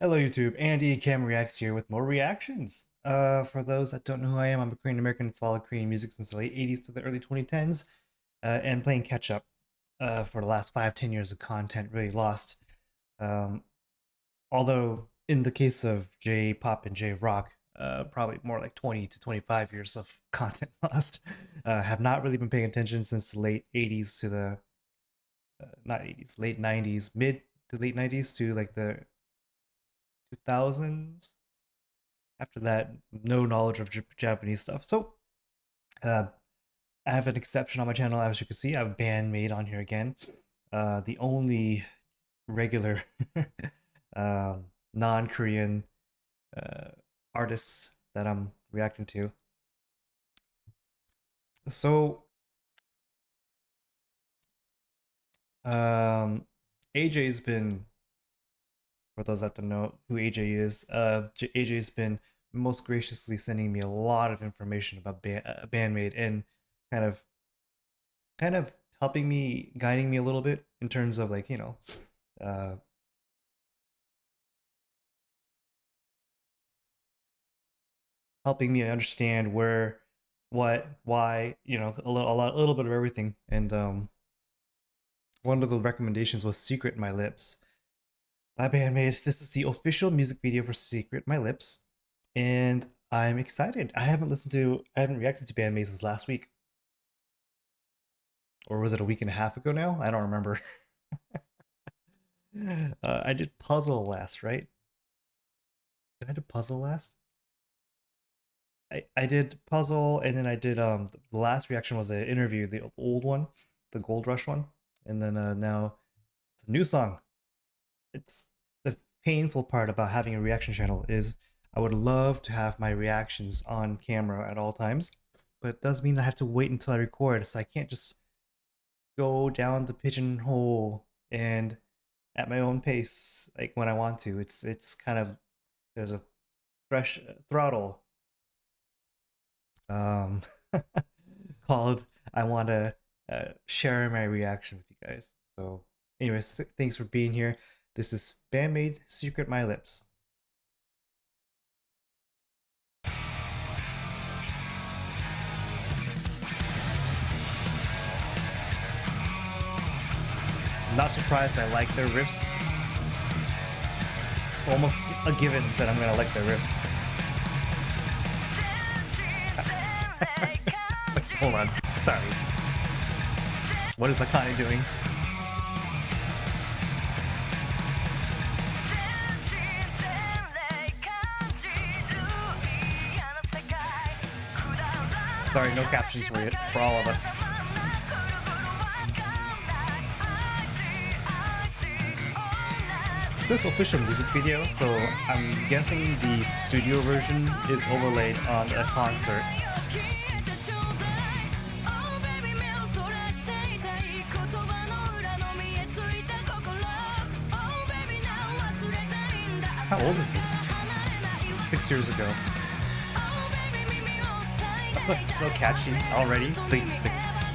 Hello YouTube, Andy Cam Reacts here with more reactions. For those that don't know who I am, I'm a Korean American that's followed Korean music since the late 80s to the early 2010s, and playing catch up for the last 5-10 years of content really lost. Um, Although in the case of J-pop and J-rock, probably more like 20 to 25 years of content lost. Have not really been paying attention since the late 80s to the not 80s, late 90s, mid to late 90s to like the 2000s. After that, no knowledge of Japanese stuff. So, uh, I have an exception on my channel. As you can see, I have band Maid on here again. The only regular non-Korean uh, artists that I'm reacting to. So, AJ's been, for those that don't know who AJ is, AJ's been most graciously sending me a lot of information about Bandmate and kind of kind of helping me, guiding me a little bit in terms of like, uh, helping me understand where, what, why, a little bit of everything. And one of the recommendations was "Secret My Lips" by Bandmate. This is the official music video for "Secret My Lips," and I'm excited. I haven't reacted to Bandmate since last week, or was it a week and a half ago now? I don't remember. I did Puzzle last, right? Did I do Puzzle last? I did Puzzle, and then I did the last reaction was an interview, the old one, the Gold Rush one, and then now it's a new song. It's the painful part about having a reaction channel is I would love to have my reactions on camera at all times, but it does mean I have to wait until I record, so I can't just go down the pigeonhole and at my own pace like when I want to. It's kind of, there's a fresh throttle um called I want to share my reaction with you guys. So anyways, thanks for being here. This is Bandmate, Secret My Lips. Not surprised, I like their riffs. Almost a given that I'm gonna like their riffs. Hold on, sorry. What is Akane doing? Sorry, no captions for all of us. This is official music video, so I'm guessing the studio version is overlaid on a concert. How old is this? 6 years ago. It's so catchy already.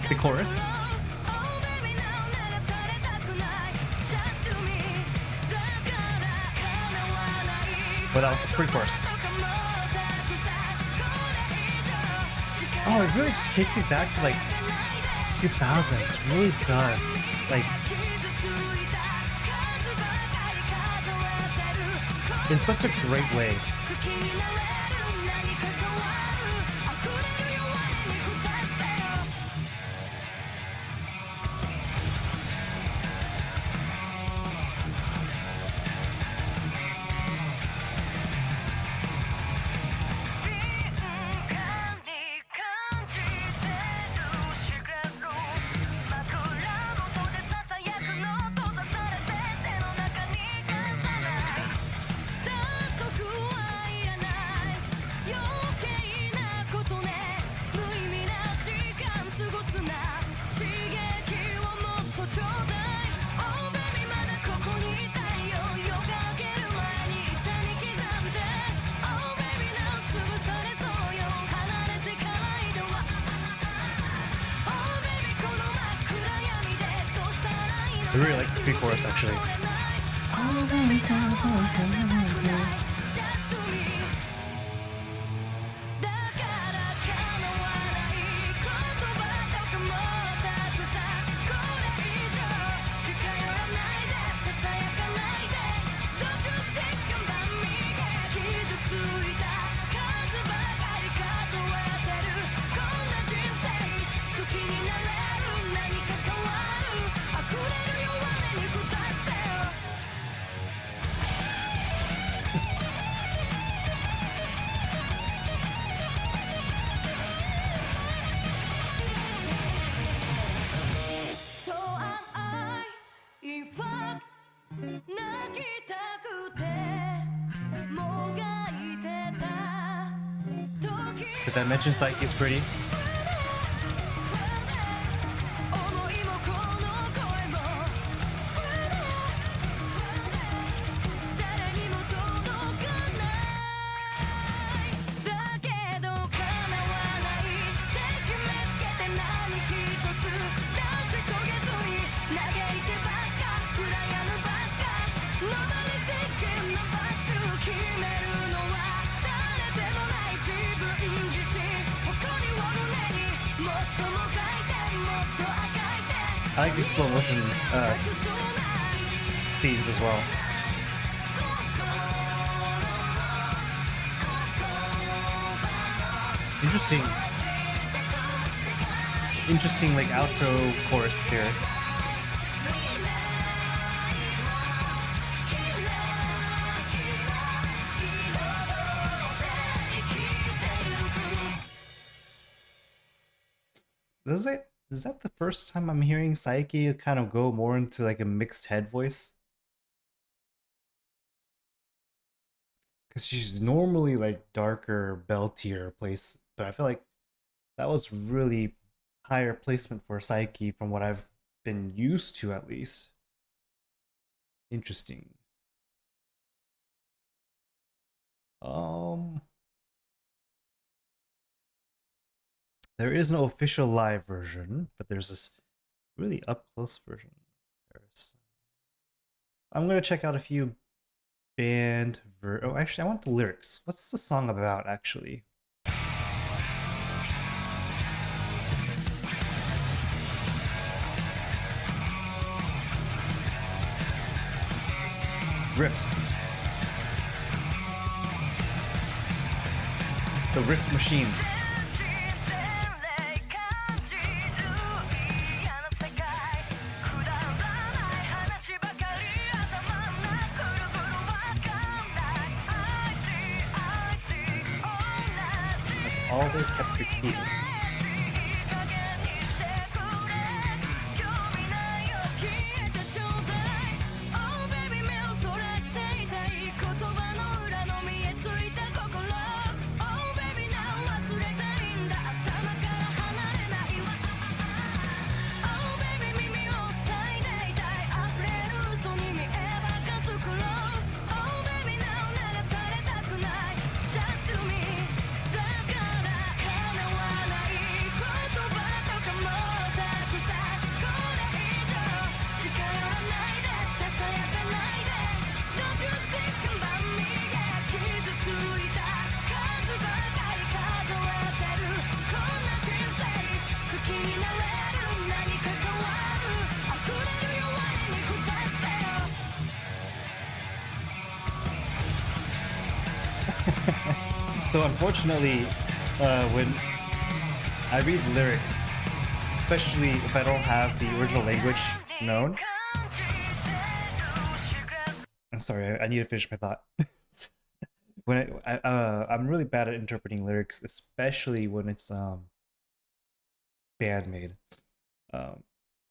The chorus. But that was the pre-chorus. Oh, it really just takes me back to like 2000s. It really does. Like, in such a great way. I really like this pre-chorus actually. that mentions Psyche is pretty. I like these slow motion scenes as well. Interesting like outro chorus here. Is that the first time I'm hearing Psyche kind of go more into like a mixed head voice? Because she's normally like darker, beltier place, but I feel like that was really higher placement for Psyche from what I've been used to, at least. Interesting. Um, there is no official live version, but there's this really up close version. I'm gonna check out a few oh, actually, I want the lyrics. What's the song about, actually? Riffs. The riff machine. That's all they kept repeating. So unfortunately, when I read lyrics, especially if I don't have the original language known, I'm sorry, I need to finish my thought. When I'm really bad at interpreting lyrics, especially when it's band made. At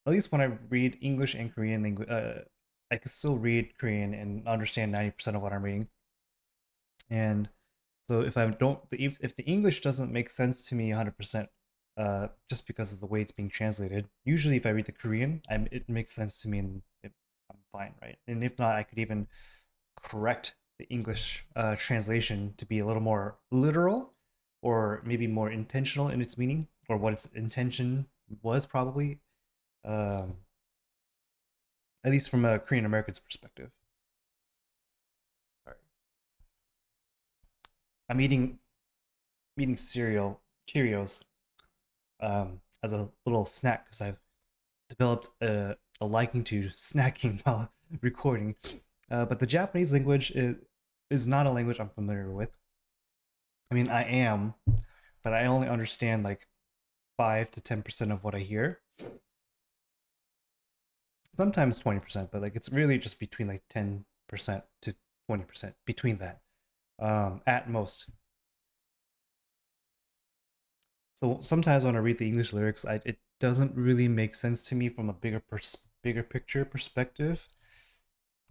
least when I read English and Korean language, I can still read Korean and understand 90% of what I'm reading. And so if I don't, if the English doesn't make sense to me 100%, just because of the way it's being translated, usually if I read the Korean, it makes sense to me and I'm fine, right? And if not, I could even correct the English translation to be a little more literal, or maybe more intentional in its meaning, or what its intention was probably, um, at least from a Korean American's perspective. Sorry. I'm eating cereal, Cheerios, as a little snack because I've developed a liking to snacking while recording. But the Japanese language is not a language I'm familiar with. I mean, I am, but I only understand like 5 to 10% of what I hear. Sometimes 20%, but like it's really just between like 10% to 20%, between that, at most. So sometimes when I read the English lyrics, it doesn't really make sense to me from a bigger picture perspective.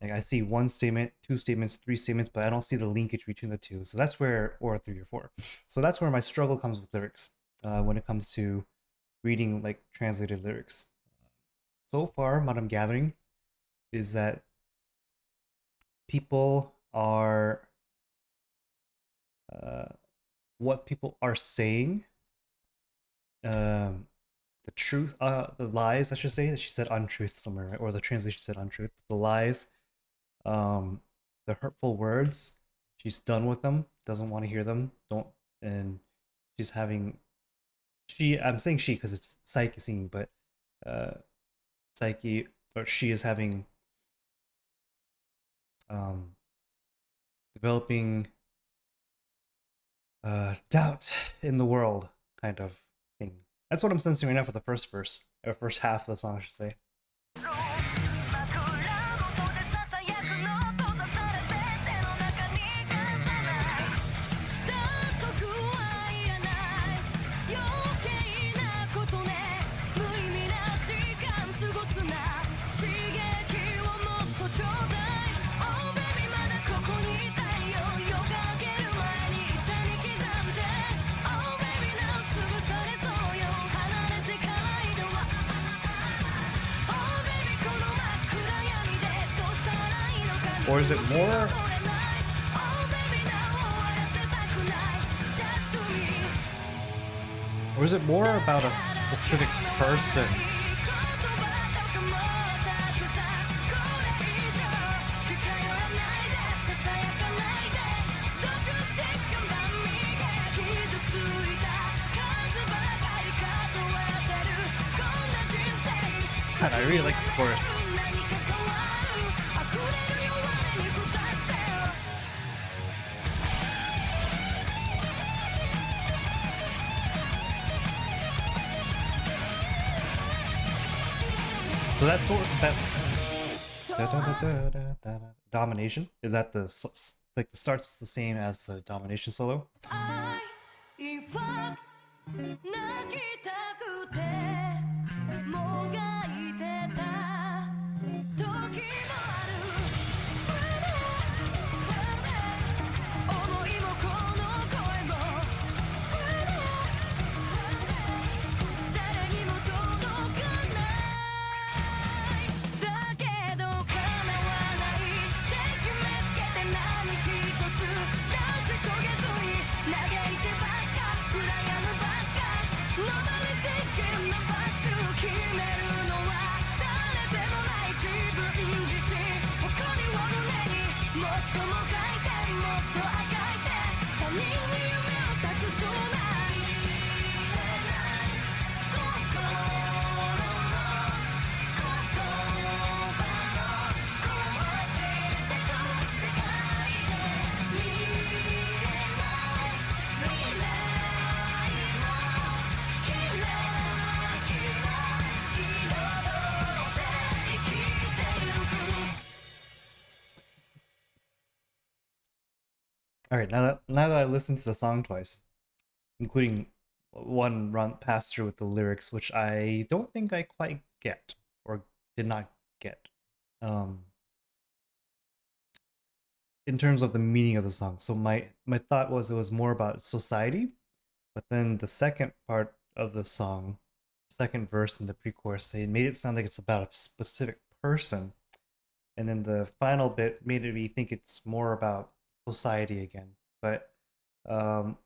Like I see one statement, two statements, three statements, but I don't see the linkage between the two. So that's where, or three or four. So that's where my struggle comes with lyrics when it comes to reading like translated lyrics. So far, what I'm gathering is that people are uh, what people are saying, um, the truth, the lies, I should say. That she said untruth somewhere, right? Or the translation said untruth. The lies, um, the hurtful words. She's done with them. Doesn't want to hear them. Don't. And she's having. She. I'm saying she because it's Psyche singing, but uh, Psyche or she is having um, developing doubt in the world, kind of thing. That's what I'm sensing right now for the first verse, or first half of the song, I should say. 'Or is it more? Or is it more about a specific person? God, I really like this chorus. So that's sort of that domination. Is that the like the start's the same as the domination solo? All right, now that I listened to the song twice, including one run pass through with the lyrics, which I don't think I quite get or did not get, um, in terms of the meaning of the song. So my thought was it was more about society, but then the second part of the song, second verse in the pre-chorus, they made it sound like it's about a specific person, and then the final bit made me think it's more about society again. But um,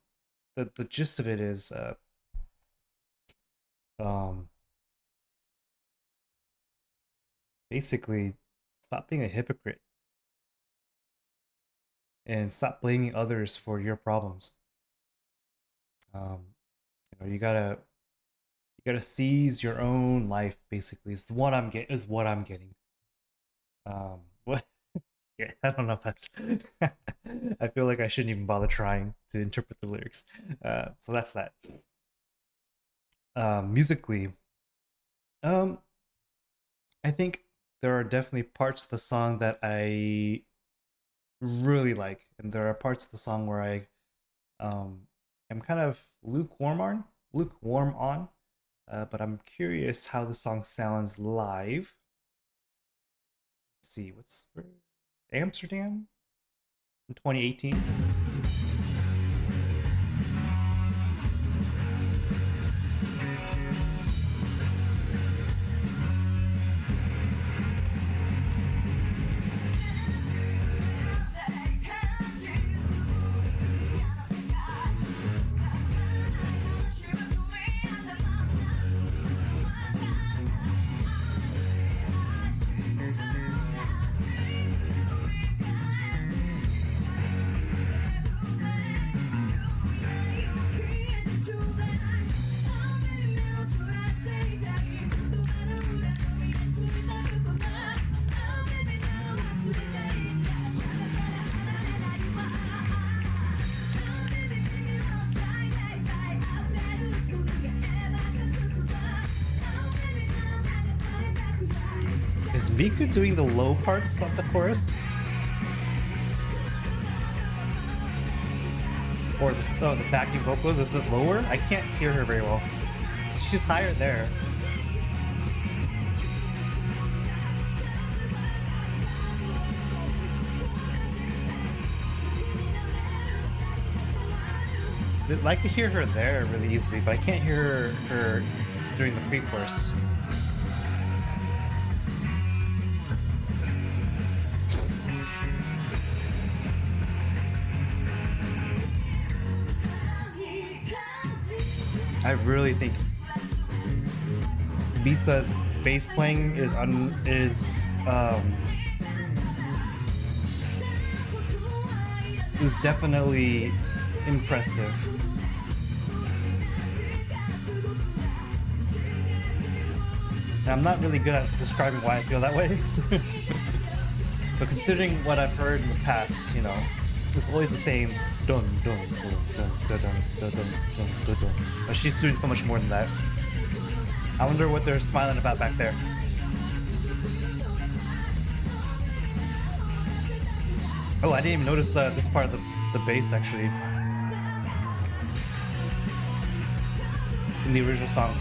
the gist of it is um, basically stop being a hypocrite and stop blaming others for your problems. Um, you gotta seize your own life. Basically, is what I'm getting. What? Yeah, I don't know if that's. I feel like I shouldn't even bother trying to interpret the lyrics. So that's that. Musically, um, I think there are definitely parts of the song that I really like, and there are parts of the song where I am kind of lukewarm on. But I'm curious how the song sounds live. Let's see, what's Amsterdam in 2018. Is Miku doing the low parts of the chorus? Or the backing vocals, is it lower? I can't hear her very well. She's higher there. I could hear her there really easily, but I can't hear her during the pre-chorus. I really think Misa's bass playing is definitely impressive. And I'm not really good at describing why I feel that way. But considering what I've heard in the past, you know, it's always the same dun dun dun dun dun dun dun dun dun dun. But she's doing so much more than that. I wonder what they're smiling about back there. Oh, I didn't even notice this part of the bass actually in the original song.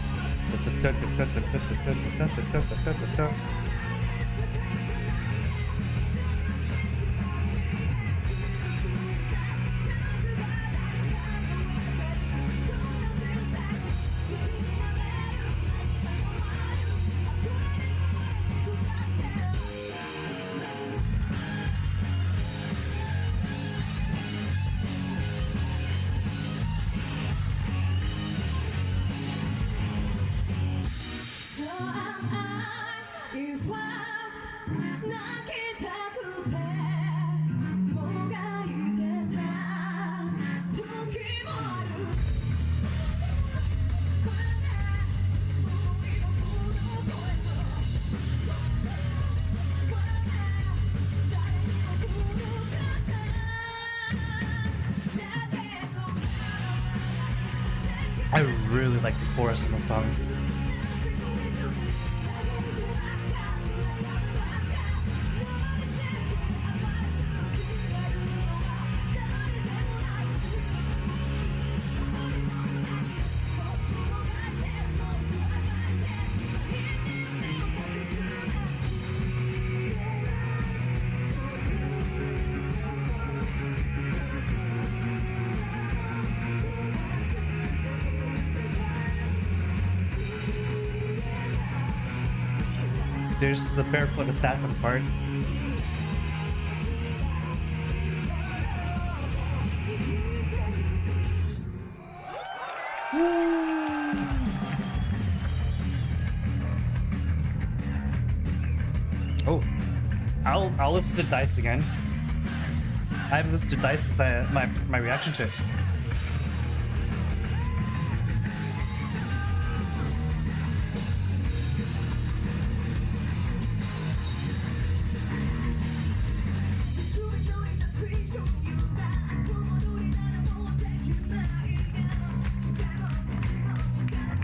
I really like the chorus in the song. There's the barefoot assassin part. Oh, I'll listen to Dice again. I haven't listened to Dice since my reaction to it.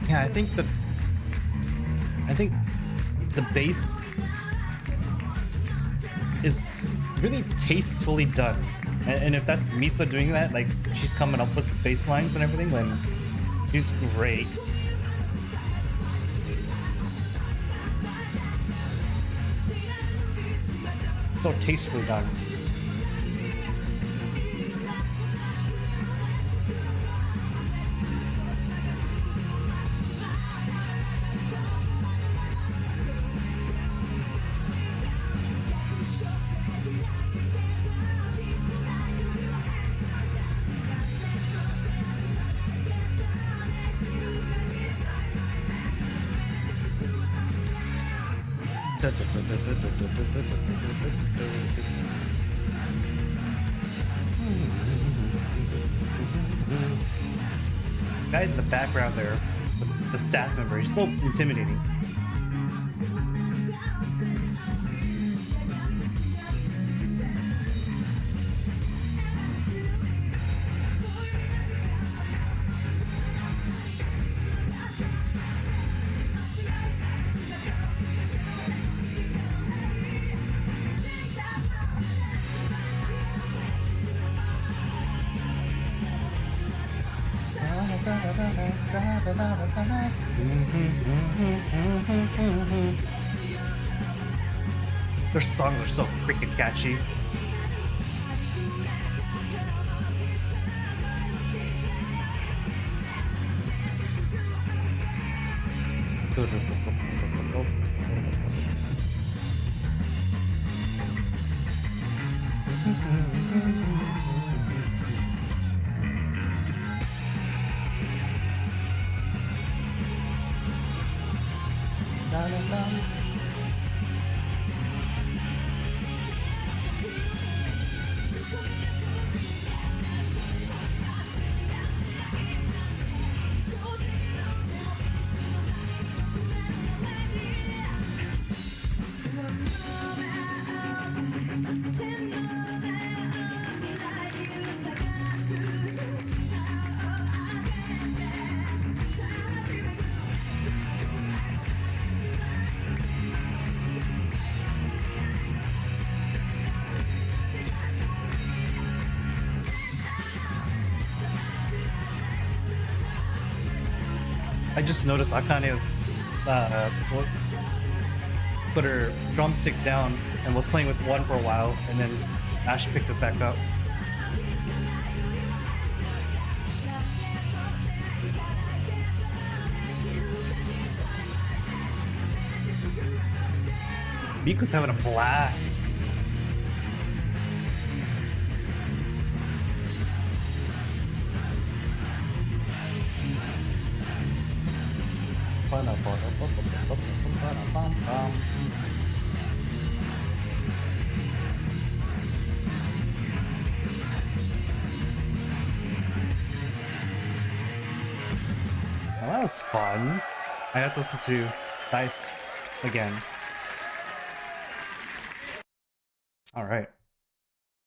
Yeah, I think the bass is really tastefully done, and if that's Misa doing that, like she's coming up with the bass lines and everything, then she's great. So tastefully done. Guy in the background there, the staff member, he's so intimidating. Their songs are so freaking catchy. I just noticed I kind of put her drumstick down and was playing with one for a while, and then Ash picked it back up. Miko's having a blast. Well, that was fun. I have to listen to Dice again. All right.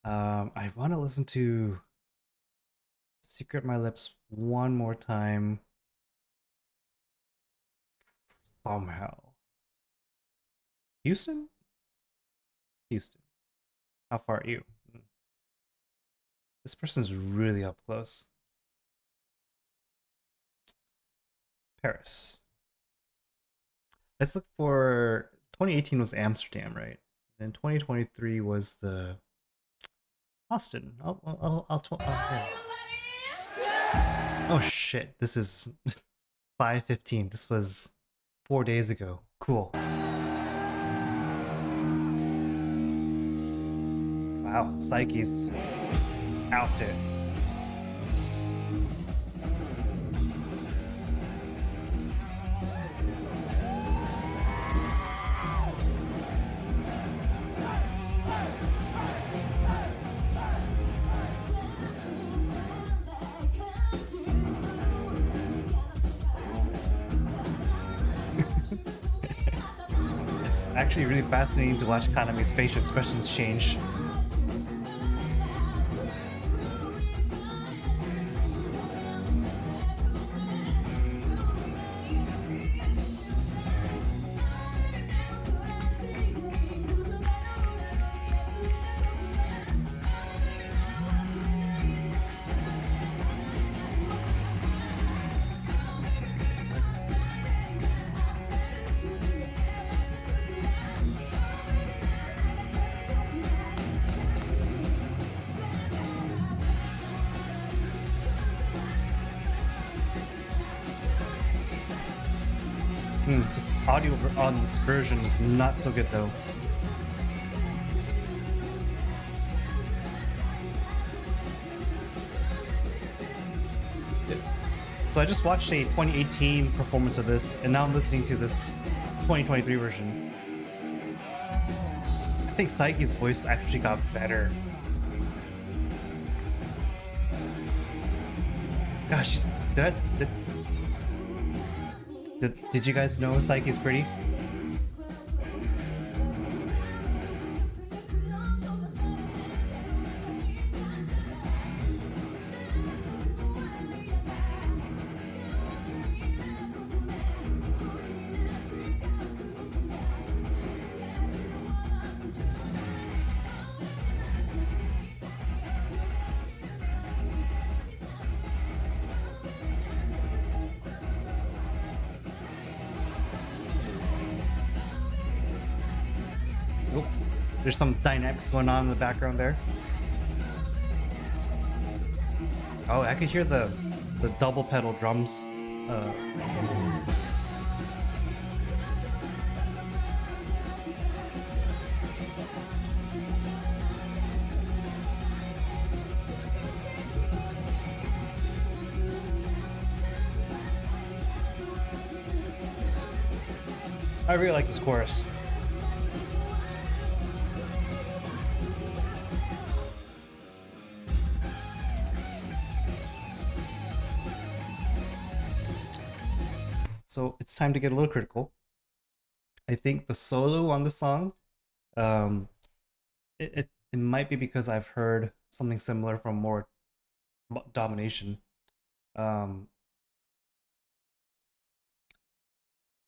I want to listen to Secret My Lips one more time. Somehow. Houston? Houston. How far are you? This person's really up close. Paris. Let's look for 2018 was Amsterdam, right? And 2023 was the Austin. Oh shit! This is 5:15. This was 4 days ago. Cool. Wow, Psyche's outfit. It's actually really fascinating to watch Kanami's facial expressions change. This audio on this version is not so good though. So I just watched a 2018 performance of this, and now I'm listening to this 2023 version. I think Psyche's voice actually got better. Gosh, did you guys know Psyche's pretty? Oh, there's some dynamics going on in the background there. Oh, I could hear the double pedal drums. I really like this chorus. So it's time to get a little critical. I think the solo on the song, um, it might be because I've heard something similar from more domination. Um,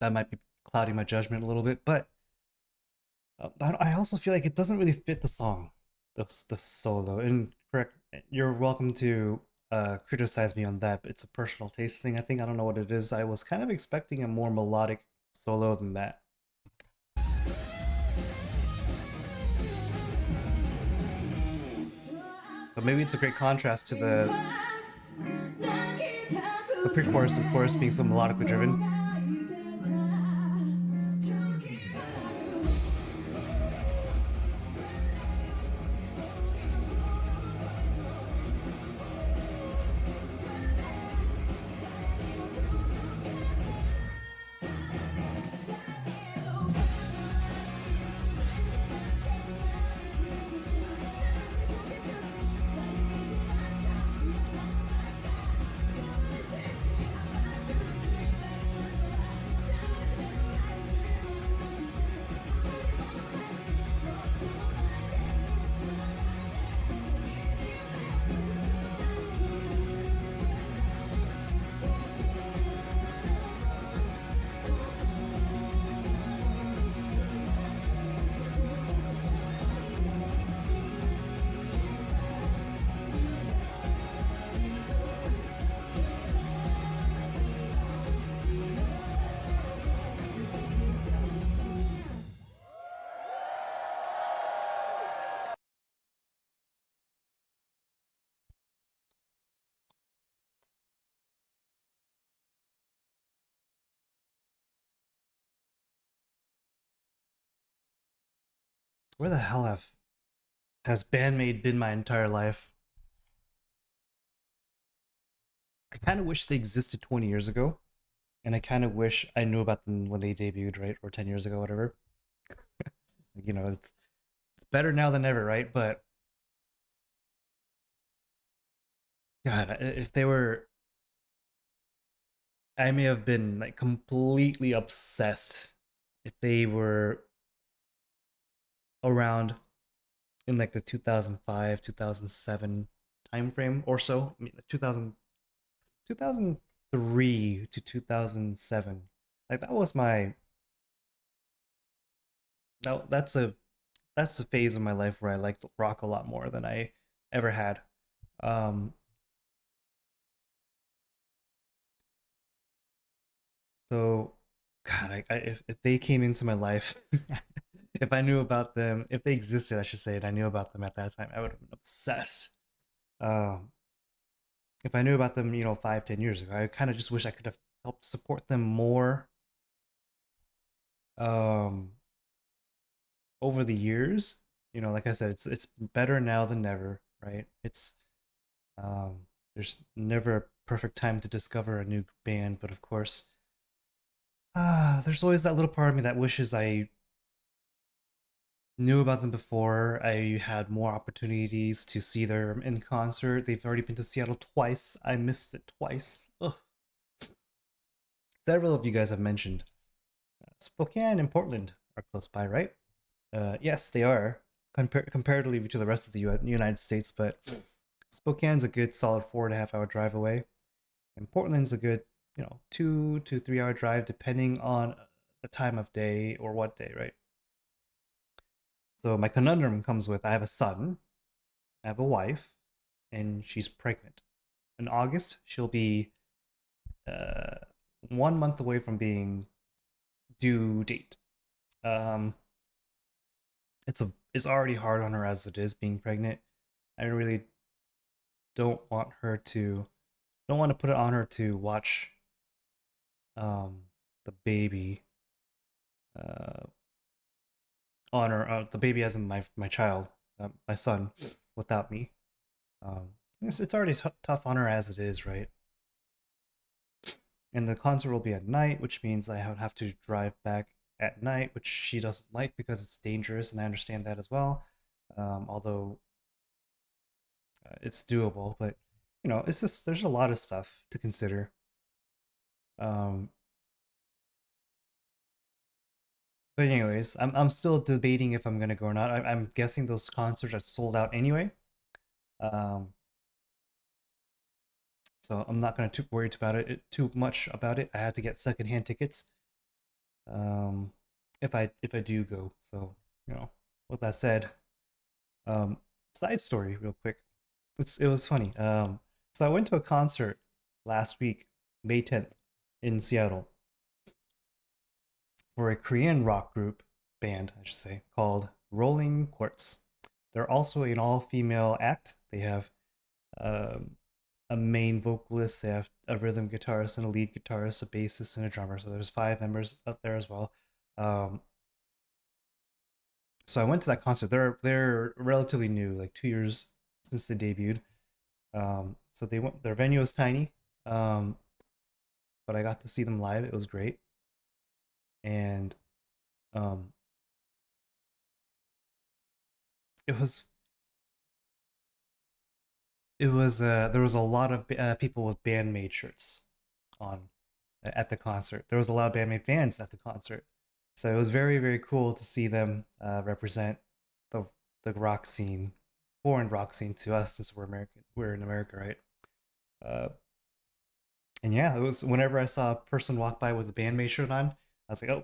that might be clouding my judgment a little bit, but I also feel like it doesn't really fit the song, the solo. And correct, you're welcome to criticize me on that, but it's a personal taste thing. I think I don't know what it is. I was kind of expecting a more melodic solo than that. But maybe it's a great contrast to the pre-chorus and chorus being so melodically driven. Where the hell has Bandmaid been my entire life? I kind of wish they existed 20 years ago, and I kind of wish I knew about them when they debuted, right, or 10 years ago, whatever. You know, it's better now than ever, right? But God, if they were, I may have been like completely obsessed if they were around in like the 2005, 2007 time frame or so. I mean, 2003 to 2007. Like that was my that's a phase of my life where I liked rock a lot more than I ever had. Um, so, God, if they came into my life, if I knew about them, if they existed, I should say, and I knew about them at that time, I would have been obsessed. Um, if I knew about them, 5, 10 years ago, I kind of just wish I could have helped support them more. Um, over the years, like I said, it's better now than never, right? Um, there's never a perfect time to discover a new band, but of course, there's always that little part of me that wishes I knew about them before. I had more opportunities to see them in concert. They've already been to Seattle twice. I missed it twice. Ugh. Several of you guys have mentioned Spokane and Portland are close by, right? Yes, they are comparatively to the rest of the United States, but Spokane's a good solid 4.5 hour drive away, and Portland's a good 2 to 3 hour drive depending on the time of day or what day, right? So my conundrum comes with I have a son, I have a wife, and she's pregnant. In August, she'll be uh, 1 month away from being due date. Um, it's already hard on her as it is being pregnant. I really don't want her to don't want to put it on her to watch um the baby uh on her the baby as in my child, my son, without me. It's already tough on her as it is, right? And the concert will be at night, which means I would have to drive back at night, which she doesn't like because it's dangerous, and I understand that as well. Although it's doable, but it's just there's a lot of stuff to consider. Um, but anyways, I'm still debating if I'm gonna go or not. I'm guessing those concerts are sold out anyway. Um, so I'm not gonna too worried about too much about it. I have to get secondhand tickets. Um, if I do go. So with that said, um, side story real quick. It was funny. So I went to a concert last week, May 10th, in Seattle, for a Korean rock group band, I should say, called Rolling Quartz. They're also an all-female act. They have um, a main vocalist, they have a rhythm guitarist and a lead guitarist, a bassist, and a drummer. So there's 5 members up there as well. Um, so I went to that concert. They're relatively new, like 2 years since they debuted. So their venue is tiny, um, but I got to see them live. It was great, and um, it was there was a lot of people with bandmate shirts on at the concert. There was a lot of bandmate fans at the concert, so it was very very cool to see them represent the the rock scene, foreign rock scene to us since we're American. We're in America, right? Uh, and yeah, it was whenever I saw a person walk by with a bandmate shirt on, I was like, oh,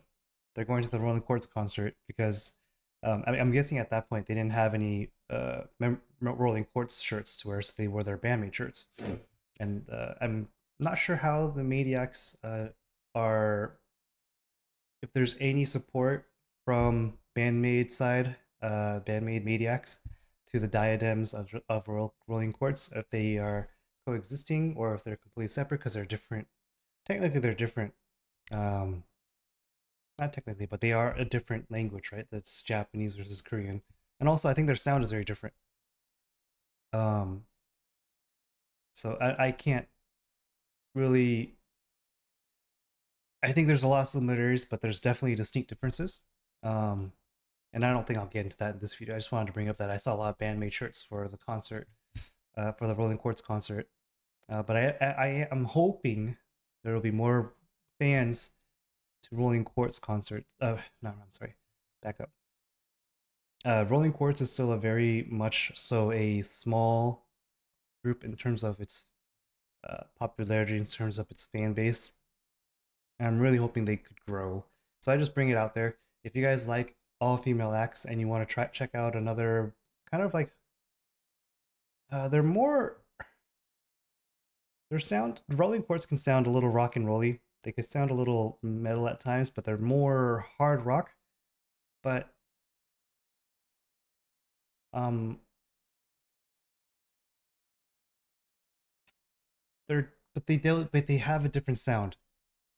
they're going to the Rolling Quartz concert because I'm guessing at that point they didn't have any Rolling Quartz shirts to wear, so they wore their bandmate shirts. And I'm not sure how the Maniacs are, if there's any support from bandmate side, bandmate Maniacs to the diadems of Rolling Quartz, if they are coexisting or if they're completely separate because they're different. Technically, they're different. Um, Not technically, but they are a different language, right? That's Japanese versus Korean, and also I think their sound is very different. Um, so I can't really. I think there's a lot of similarities, but there's definitely distinct differences. Um, and I don't think I'll get into that in this video. I just wanted to bring up that I saw a lot of bandmate shirts for the concert, for the Rolling Quartz concert. But I am hoping there will be more fans to Rolling Quartz concert. No, I'm sorry. Back up. Rolling Quartz is still a very much so a small group in terms of its popularity, in terms of its fan base. And I'm really hoping they could grow. So I just bring it out there. If you guys like all female acts and you want to try check out another kind of like they're more their sound Rolling Quartz can sound a little rock and rolly. They could sound a little metal at times, but they're more hard rock. But um but they have a different sound.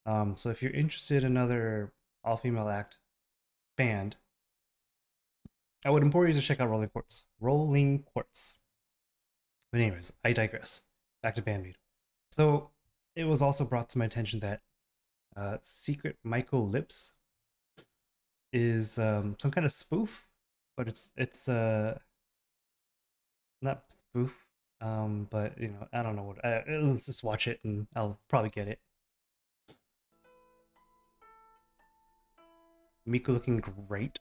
So if you're interested in another all female act, band, I would implore you to check out Rolling Quartz. Rolling Quartz. But anyways, I digress. Back to Band Maid. So it was also brought to my attention that Secret Maiko Lips is some kind of spoof, but it's not spoof, but you know, I don't know what. Let's just watch it and I'll probably get it. Miko looking great.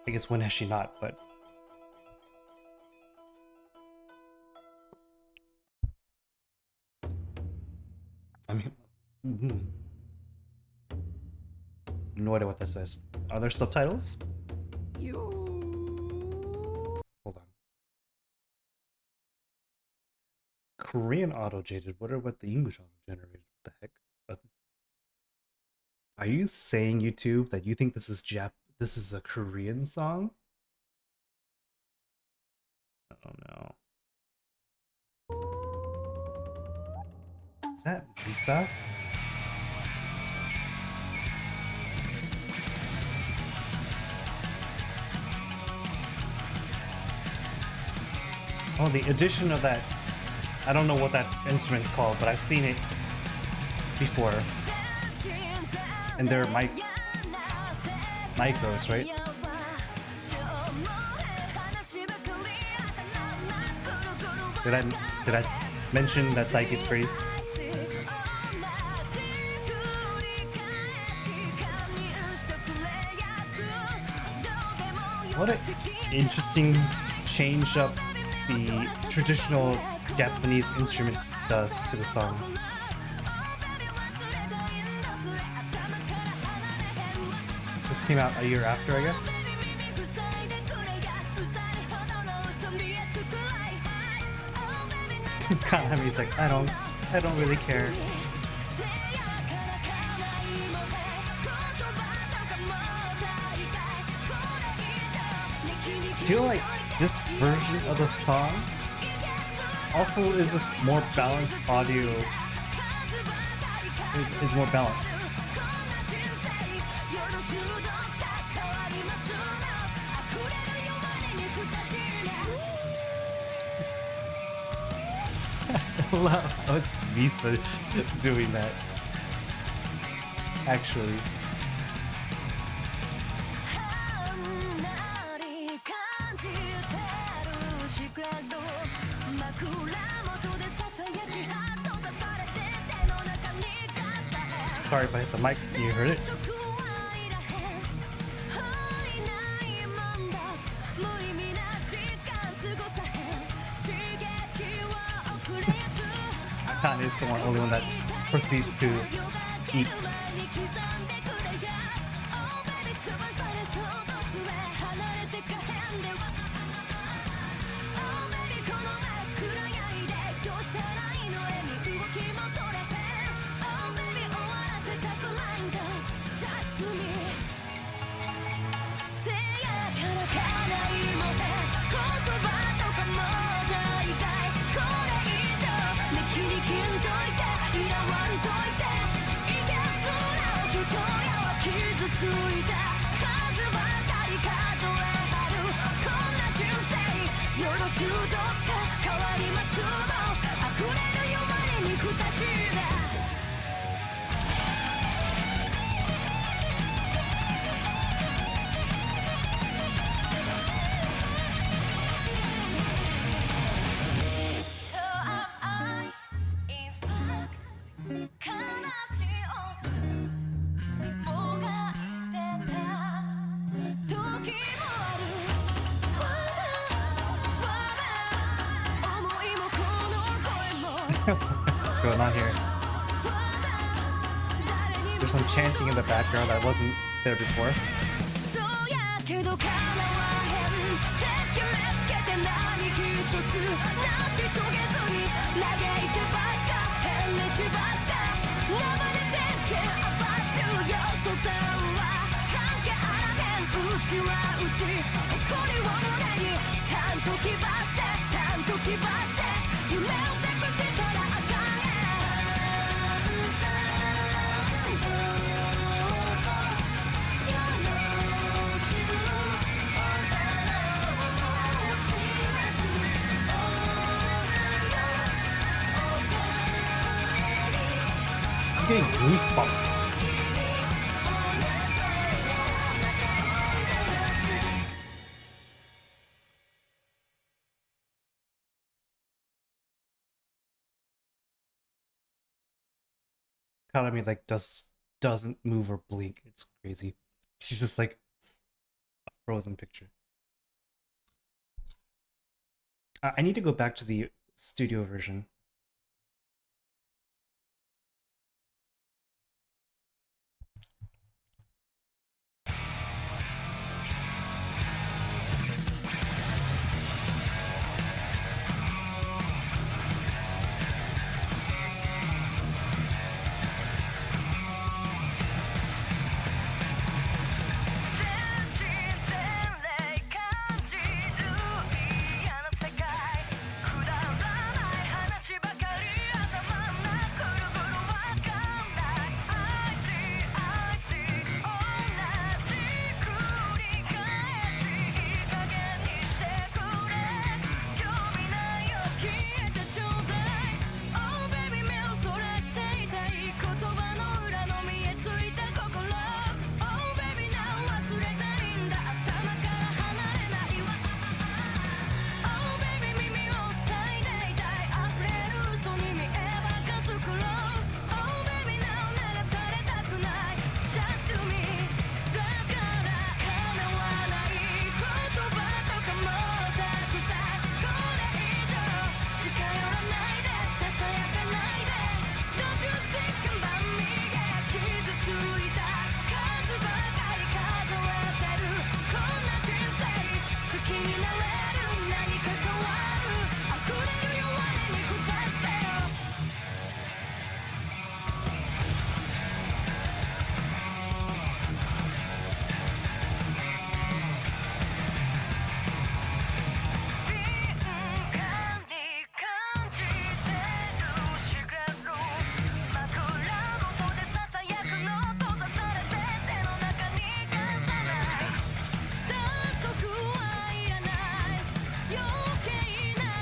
I guess when has she not, but I mean, no idea what this says. Are there subtitles? Hold on. Korean auto-generated. What about the English auto-generated? What the heck? Are you saying, YouTube, that you think this is this is a Korean song? Oh no. Is that Lisa? Oh, the addition of that. I don't know what that instrument's called, but I've seen it before. And they're Maikos, right? Did I mention that Psyche's pretty? What an interesting change up the traditional Japanese instruments does to the song. This came out a year after, I guess. Kanami's like, I don't really care. I feel like this version of the song also is just more balanced audio. Is more balanced. I love how it's Misa doing that. Actually. Sorry if I hit the mic. You heard it? Kanye is the only one that proceeds to eat. What's going on here? There's some chanting in the background that wasn't there before. I'm getting goosebumps. Kanami like doesn't move or blink. It's crazy. She's just like a frozen picture. I need to go back to the studio version.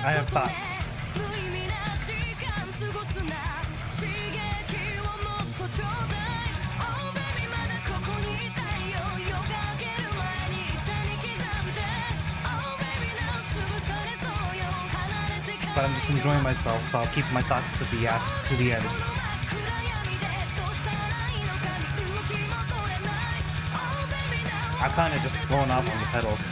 I have thoughts. But I'm just enjoying myself, so I'll keep my thoughts to the end. I'm kind of just going off on the pedals.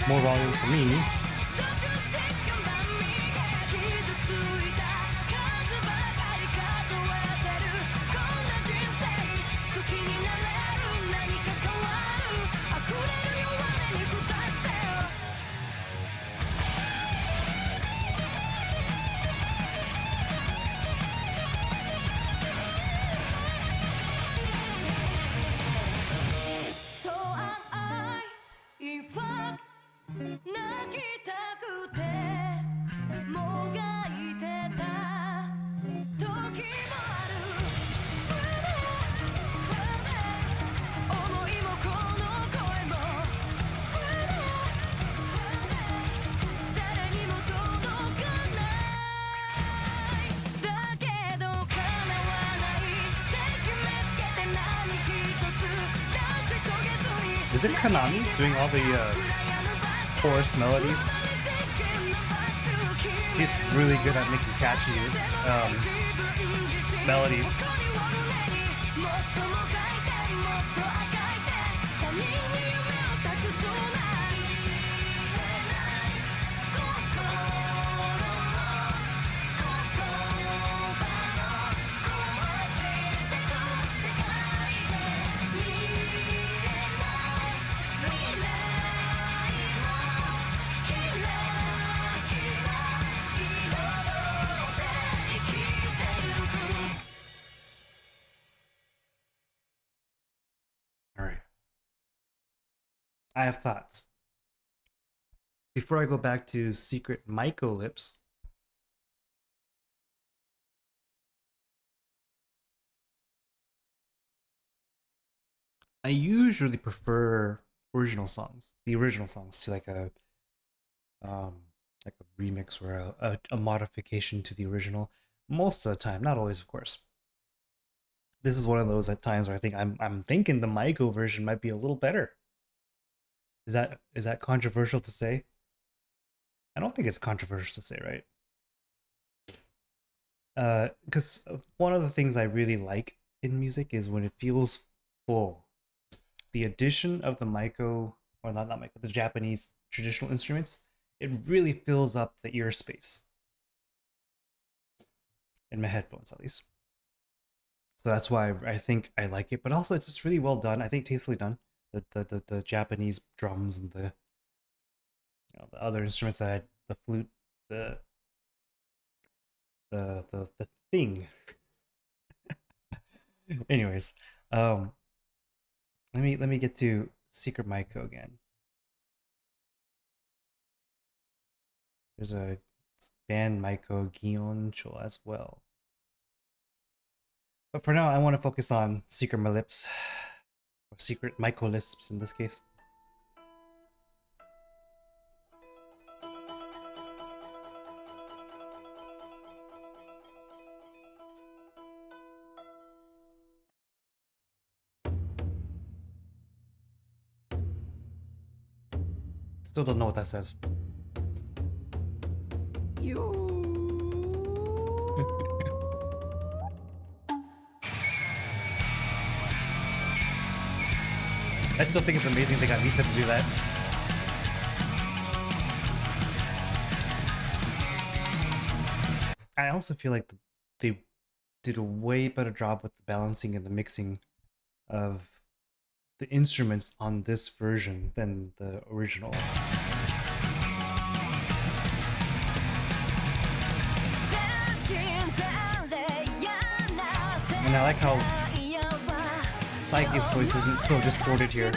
More volume for me. Is it Konami doing all the chorus melodies? He's really good at making catchy melodies. I have thoughts. Before I go back to Secret Maiko Lips, I usually prefer original songs, the original songs, to um like a remix or a modification to the original. Most of the time, not always, of course. This is one of those at times where I think I'm thinking the Maiko version might be a little better. Is that controversial to say? I don't think it's controversial to say, right? Because one of the things I really like in music is when it feels full. The addition of the Maiko, or not Maiko, the Japanese traditional instruments, it really fills up the ear space in my headphones, at least. So that's why I think I like it. But also, it's just really well done. I think tastefully done. The Japanese drums and the other instruments that had the flute, the the thing. Anyways, um, let me get to Secret Maiko again. There's a band Maiko Gioncho as well. But for now, I want to focus on Secret My Lips, or Secret Maiko Lips in this case. Still don't know what that says. I still think it's amazing they got Misa to do that. I also feel like they did a way better job with the balancing and the mixing of the instruments on this version than the original. And I like how Saike's voice isn't so distorted here.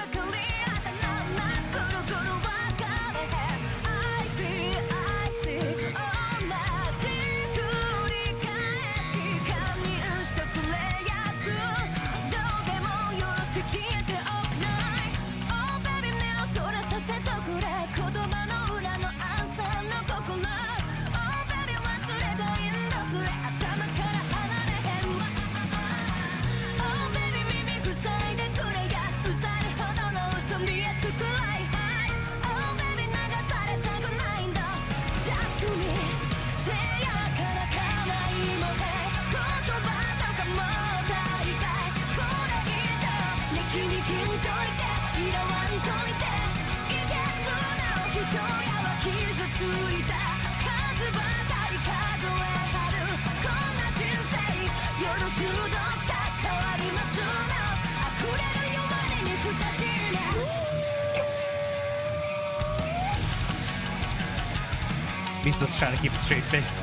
Misa's trying to keep a straight face.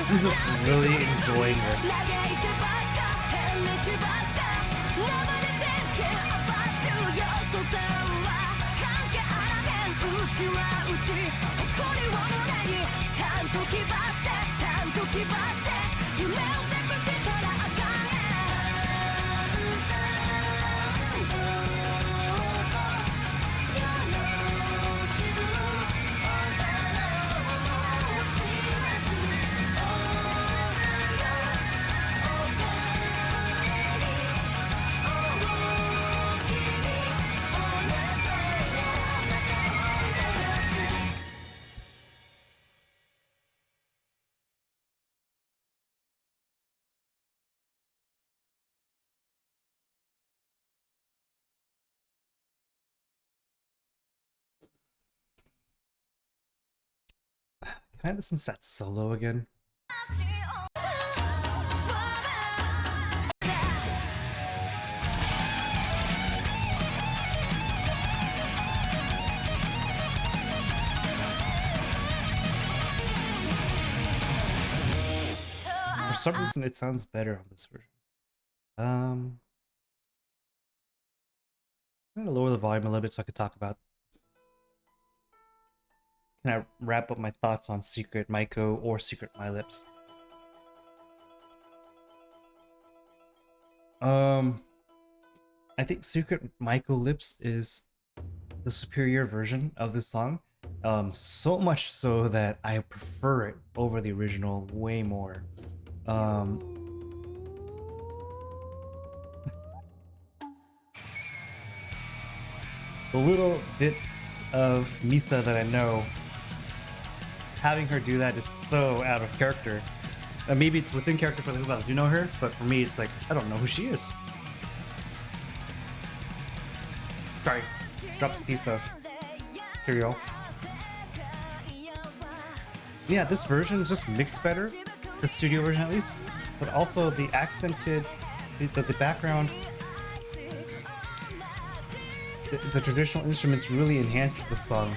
I'm just really enjoying this. Can I listen to that solo again? For some reason, it sounds better on this version. I'm gonna lower the volume a little bit so I could talk about. Can I wrap up my thoughts on Secret Maiko or Secret My Lips? I think Secret Maiko Lips is the superior version of this song. So much so that I prefer it over the original way more. The little bits of Misa that I know, having her do that is so out of character. Maybe it's within character for the people that do know her, but for me, it's like, I don't know who she is. Sorry, dropped a piece of material. Yeah, this version is just mixed better, the studio version at least, but also the accented, the background, the traditional instruments really enhances the song.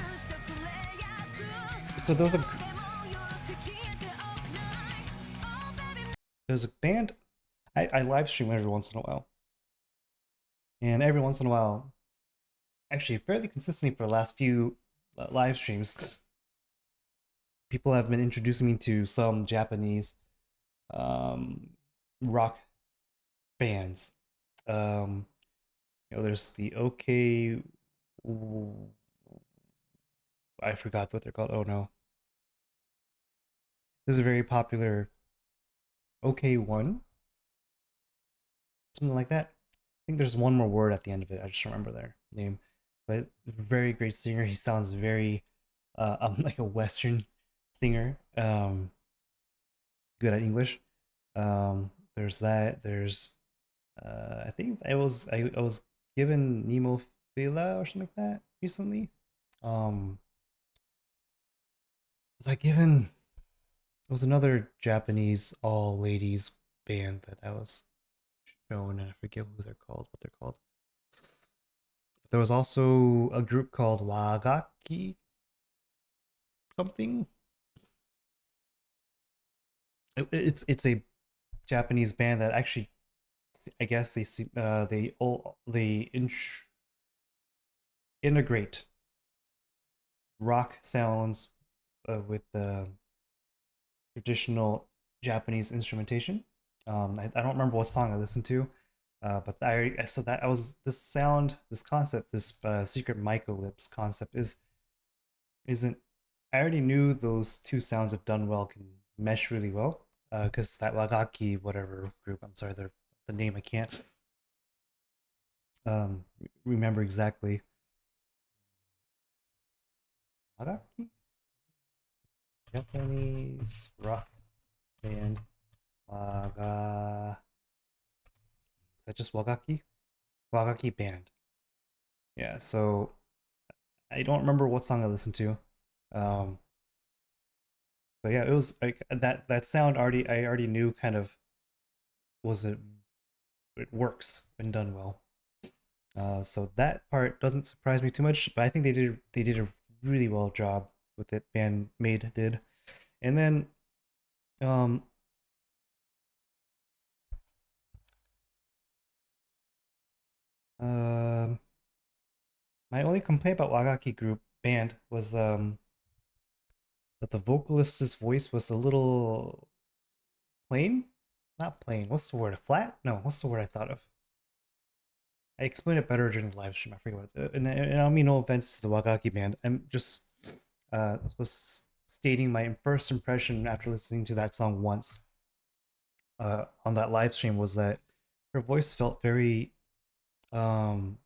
So there's a band I live stream every once in a while, and every once in a while, actually fairly consistently for the last few live streams, people have been introducing me to some Japanese rock bands. There's the OK. I forgot what they're called. Oh no. This is a very popular OK1. Something like that. I think there's one more word at the end of it. I just remember their name. But very great singer. He sounds very like a Western singer. Good at English. There's that. There's I think I was given Nemophila or something like that recently. Was I given? It was another Japanese all ladies band that I was shown, and I forget who they're called. What they're called. There was also a group called Wagaki something. It's a Japanese band that actually, I guess they integrate rock sounds with traditional Japanese instrumentation. I don't remember what song I listened to, but this concept, this Secret Maiko Lips concept isn't. I already knew those two sounds, if done well, can mesh really well. Because that Wagaki whatever group, I'm sorry, the name I can't remember exactly. Wagaki, Japanese rock band. Waga. Is that just Wagaki? Wagaki band. Yeah. So I don't remember what song I listened to. But yeah, it was like that sound already. I already knew kind of it works when done well. So that part doesn't surprise me too much, but I think they did a really well job with it. Band Maid did, and then um um my only complaint about Wagaki group band was that the vocalist's voice was a little plain, not plain. What's the word? Flat? No, what's the word I thought of? I explained it better during the live stream. I forget what it's. And I don't mean no offense to the Wagaki band. I'm just was stating my first impression after listening to that song once on that live stream was that her voice felt very um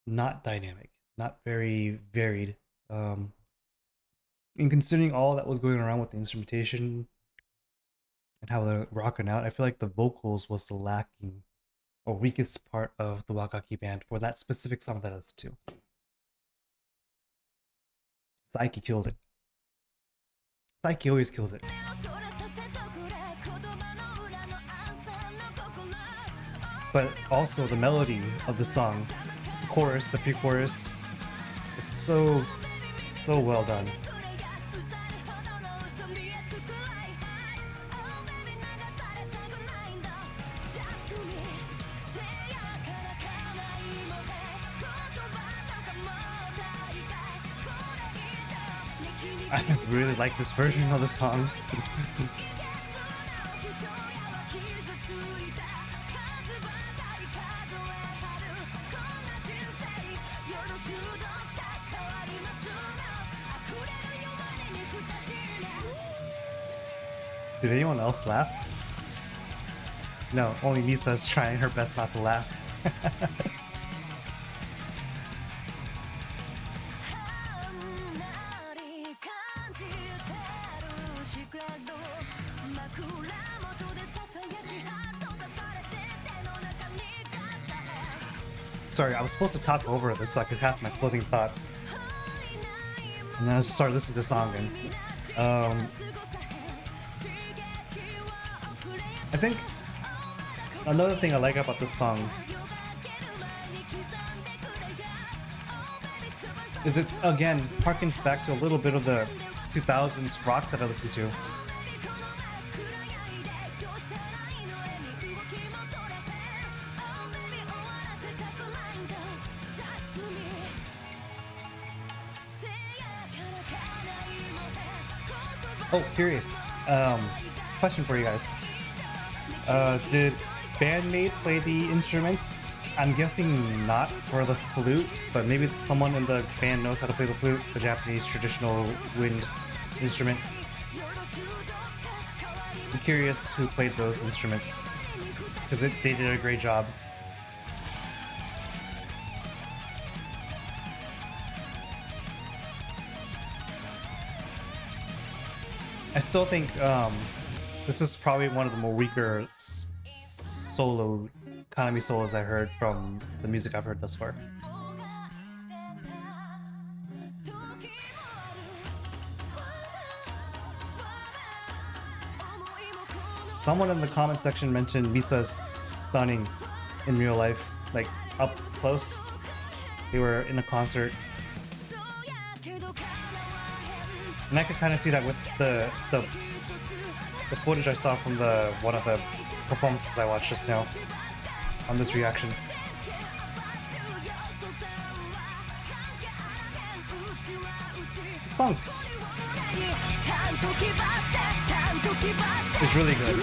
not dynamic, not very varied. And considering all that was going around with the instrumentation and how they're rocking out, I feel like the vocals was the lacking or weakest part of the Wakaki band for that specific song that I listened to. Saiki killed it. Saiki always kills it. But also the melody of the song, the chorus, the pre-chorus, it's so well done. I really like this version of the song. Did anyone else laugh? No, only Misa's trying her best not to laugh. Sorry, I was supposed to talk over this so I could have my closing thoughts. And then I just started listening to the song and I think another thing I like about this song is it's again harkens back to a little bit of the 2000s rock that I listened to. Oh, curious. Question for you guys. Did Band Maid play the instruments? I'm guessing not for the flute, but maybe someone in the band knows how to play the flute, the Japanese traditional wind instrument. I'm curious who played those instruments, because they did a great job. I still think this is probably one of the more weaker solo Kanami solos I heard from the music I've heard thus far. Someone in the comment section mentioned Misa's stunning in real life, like up close. They were in a concert. And I could kind of see that with the footage I saw from one of the performances I watched just now on this reaction. The song is really good.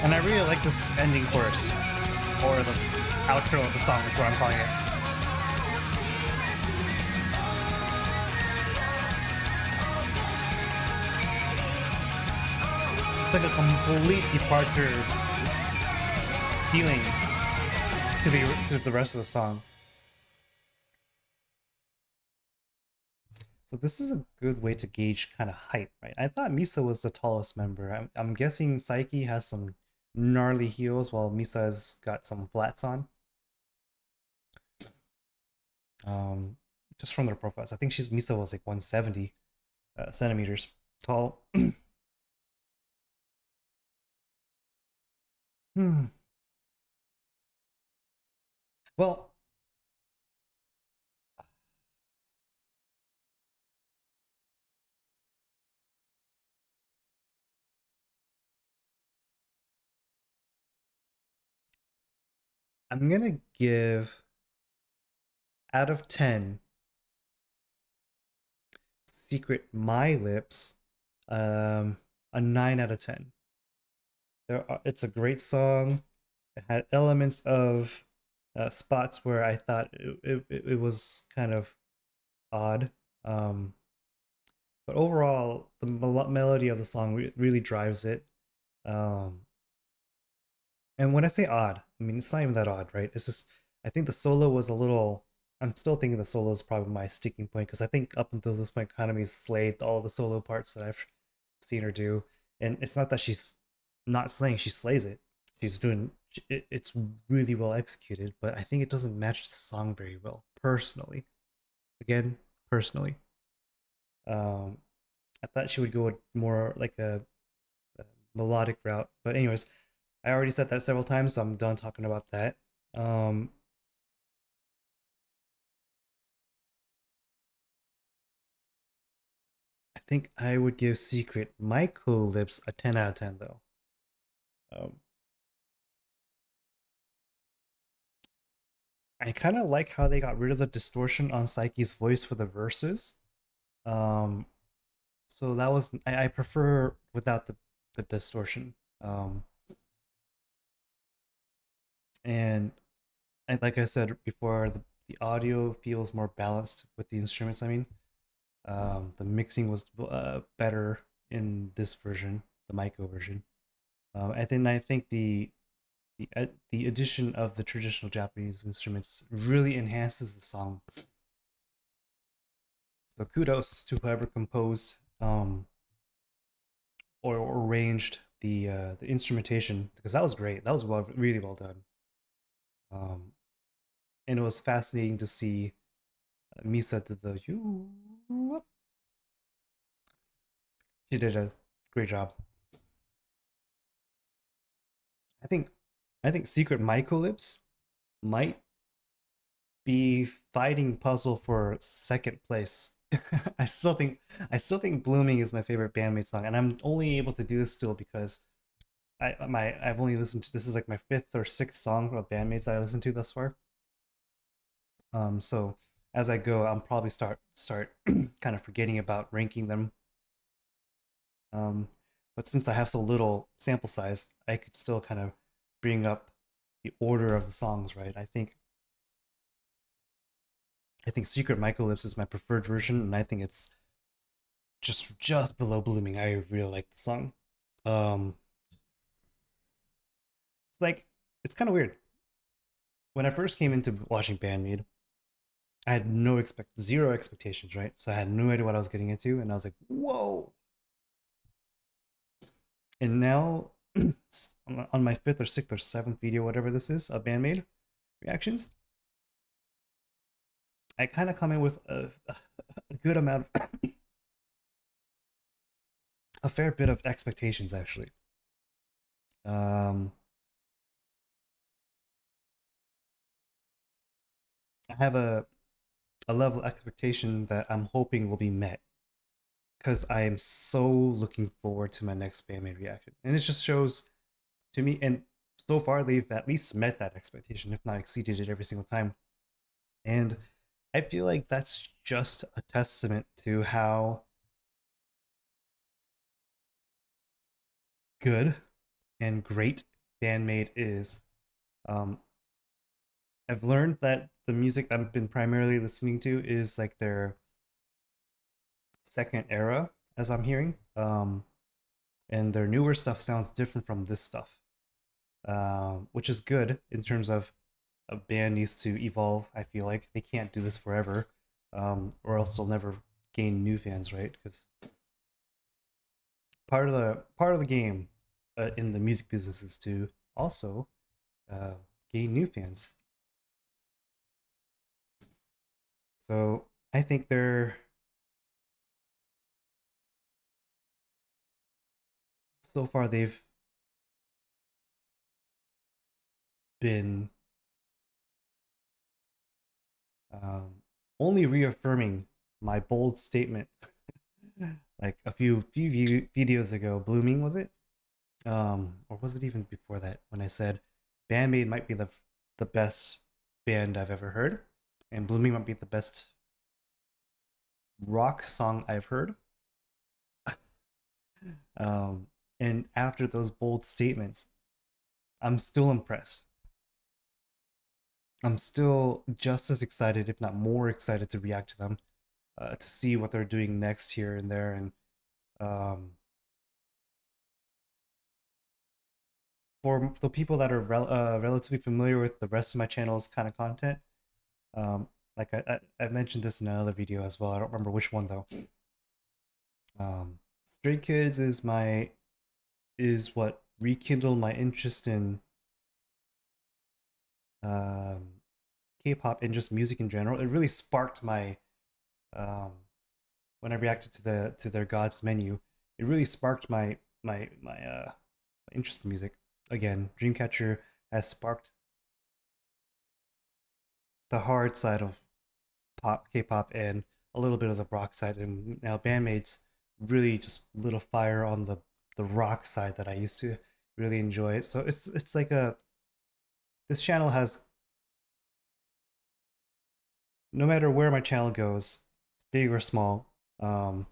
And I really like this ending chorus, or the outro of the song is what I'm calling it. It's like a complete departure feeling to the rest of the song. So this is a good way to gauge kind of height, right? I thought Misa was the tallest member. I'm guessing Saiki has some gnarly heels while Misa's got some flats on. Just from their profiles, I think Misa was like 170 centimeters tall. Well, I'm gonna give out of 10 Secret My Lips um a 9 out of 10. It's a great song. It had elements of spots where I thought it was kind of odd. Um, but overall, the melody of the song really drives it. Um, and when I say odd, I mean it's not even that odd, right? It's just I think the solo was a little. I'm still thinking the solo is probably my sticking point because I think up until this point, Kanami's slayed all the solo parts that I've seen her do, and it's not that she's not slaying; she slays it. She's doing it's really well executed, but I think it doesn't match the song very well. Personally, again, personally, um, I thought she would go more like a melodic route, but anyways, I already said that several times, so I'm done talking about that. Um, I think I would give Secret Maiko Lips a 10 out of 10 though. Um, I kind of like how they got rid of the distortion on Psyche's voice for the verses. Um, so that was I prefer without the distortion. Um, and like I said before, the audio feels more balanced with the instruments. I mean, the mixing was better in this version, the Maiko version. I think the addition of the traditional Japanese instruments really enhances the song. So kudos to whoever composed or arranged the instrumentation because that was great. That was really well done. Um, and it was fascinating to see Misa did the you. She did a great job. I think I think Secret Maiko Lips might be fighting puzzle for second place. I still think Blooming is my favorite bandmate song, and I'm only able to do this still because I've only listened to this is like my fifth or sixth song of bandmates I listened to thus far. So as I go, I'm probably start kind of forgetting about ranking them. Um, but since I have so little sample size, I could still kind of bring up the order of the songs, right? I think Secret Michael Lips is my preferred version, and I think it's just below Blooming. I really like the song. Um, it's like it's kind of weird. When I first came into watching Bandmade, I had no expect zero expectations, right? So I had no idea what I was getting into, and I was like, "Whoa!" And now, on my fifth or sixth or seventh video, whatever this is, of Bandmade reactions, I kind of come in with a good amount, a fair bit of expectations actually. Um, I have a level of expectation that I'm hoping will be met because I am so looking forward to my next Bandmade reaction, and it just shows to me. And so far, they've at least met that expectation, if not exceeded it every single time. And I feel like that's just a testament to how good and great Bandmade is. Um, I've learned that the music I've been primarily listening to is like their second era, as I'm hearing. And their newer stuff sounds different from this stuff, which is good in terms of a band needs to evolve. I feel like they can't do this forever, or else they'll never gain new fans, right? Because part of the game in the music business is to also uh, gain new fans. So I think they're so far they've been um, only reaffirming my bold statement like a few videos ago. Blooming, was it? Or was it even before that when I said Bandmaid might be the best band I've ever heard, and Blooming might be the best rock song I've heard. Um, and after those bold statements, I'm still impressed. I'm still just as excited, if not more excited, to react to them, to see what they're doing next here and there. And um, for the people that are relatively familiar with the rest of my channel's kind of content, um, like I mentioned this in another video as well. I don't remember which one though. Stray Kids is what rekindled my interest in um, K-pop and just music in general. It really sparked my um, when I reacted to their God's Menu. It really sparked my interest in music. Again, Dreamcatcher has sparked the hard side of K-pop, and a little bit of the rock side, and now Bandmaid's really just lit a fire on the rock side that I used to really enjoy. So it's like a this channel has, no matter where my channel goes, big or small, um,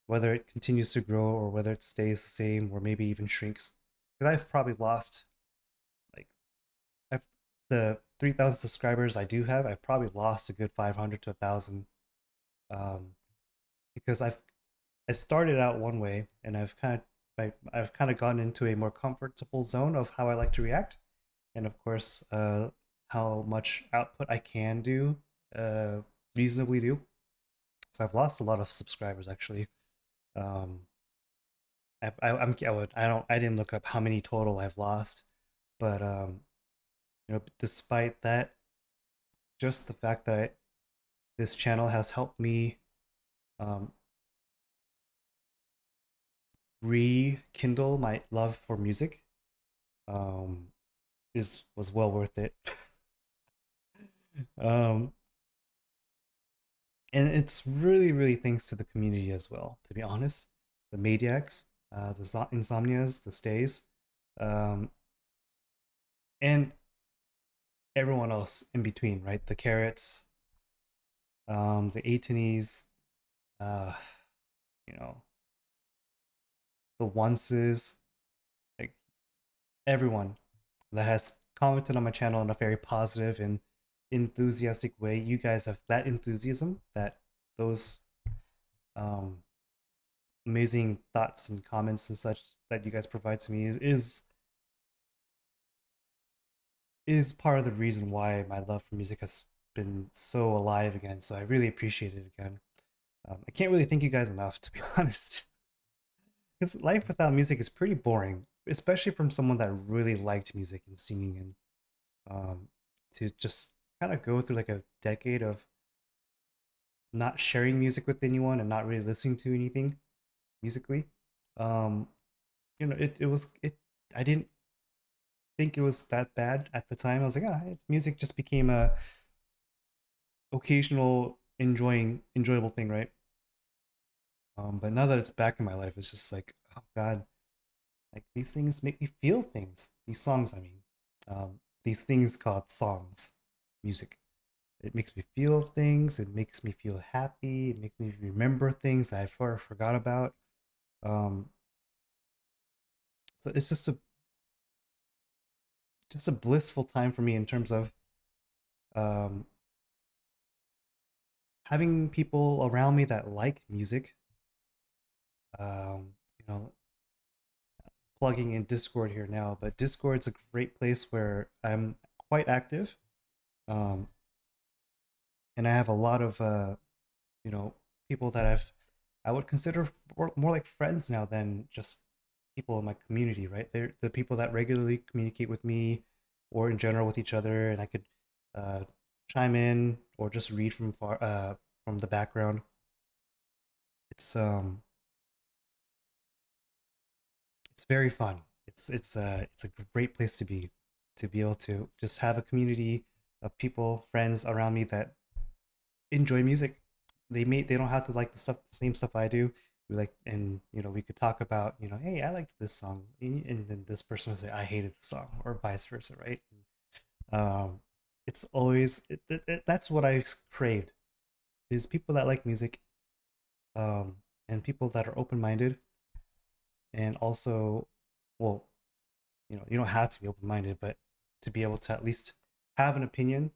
whether it continues to grow or whether it stays the same or maybe even shrinks, because I've probably lost like I've, the 3,000 subscribers I do have, I've probably lost a good 500 to 1,000, um, because I started out one way, and I've kind of gotten into a more comfortable zone of how I like to react, and of course, how much output I can do, uh, reasonably do. So I've lost a lot of subscribers actually. Um, I didn't look up how many total I've lost, but despite that, just the fact that this channel has helped me um, rekindle my love for music, um, is was well worth it. um, and it's really thanks to the community as well. To be honest, the Maniacs, the Insomnias, the Stays, um, and everyone else in between, right? The Carrots, the Aitonies, uh, you know, the Onces, like everyone that has commented on my channel in a very positive and enthusiastic way. You guys have that enthusiasm, that those um, amazing thoughts and comments and such that you guys provide to me is part of the reason why my love for music has been so alive again. So I really appreciate it again. I can't really thank you guys enough, to be honest, because life without music is pretty boring, especially from someone that really liked music and singing, and to just kind of go through like a decade of not sharing music with anyone and not really listening to anything musically. Um, it I didn't think it was that bad at the time. I was like, music just became a occasional enjoyable thing, right? But now that it's back in my life, it's just like, oh god, like these things make me feel things. These songs, I mean, these things called songs, music. It makes me feel things. It makes me feel happy. It makes me remember things that I forgot about. Um, so it's just a blissful time for me in terms of um, having people around me that like music. Um, you know, plugging in Discord here now, but Discord's a great place where I'm quite active, um, and I have a lot of you know people that I would consider more like friends now than just people in my community. Right, they're the people that regularly communicate with me, or in general with each other, and I could uh, chime in or just read from the background. It's it's very fun. It's a great place to be able to just have a community of people, friends around me that enjoy music. They don't have to like the same stuff I do. We like, and we could talk about, hey, I liked this song, and then this person would say I hated the song, or vice versa, right? Um, it's always that's what I craved, is people that like music, um, and people that are open minded, and also, well, you don't have to be open minded, but to be able to at least have an opinion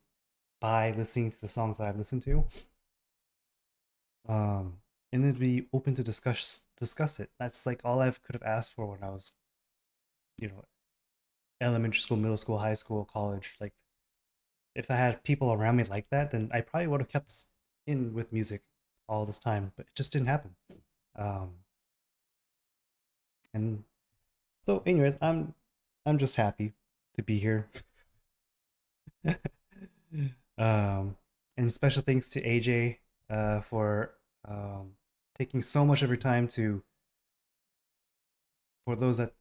by listening to the songs that I've listened to, um, and then be open to discuss it. That's like all I could have asked for when I was, you know, elementary school, middle school, high school, college. Like, if I had people around me like that, then I probably would have kept in with music all this time, but it just didn't happen. Um, and so, anyways, I'm just happy to be here. And special thanks to AJ for taking so much of your time to, for those that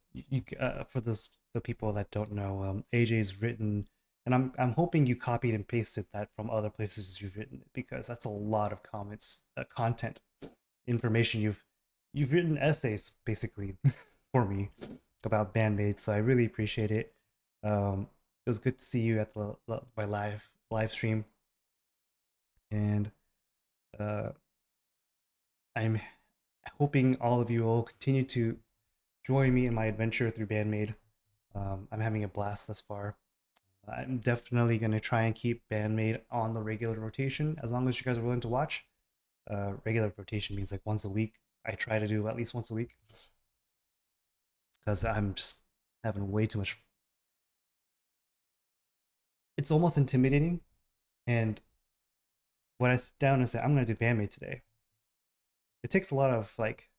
for the people that don't know, AJ's written, and I'm hoping you copied and pasted that from other places you've written, because that's a lot of comments, content, information. You've written essays basically for me about bandmates, so I really appreciate it. It was good to see you at my live stream, and uh, I'm hoping all of you will continue to join me in my adventure through Bandmade. I'm having a blast thus far. I'm definitely going to try and keep Bandmade on the regular rotation as long as you guys are willing to watch. Regular rotation means like once a week. I try to do at least once a week because I'm just having way too much. It's almost intimidating. And when I sit down and say, I'm going to do Bandmade today, it takes a lot of like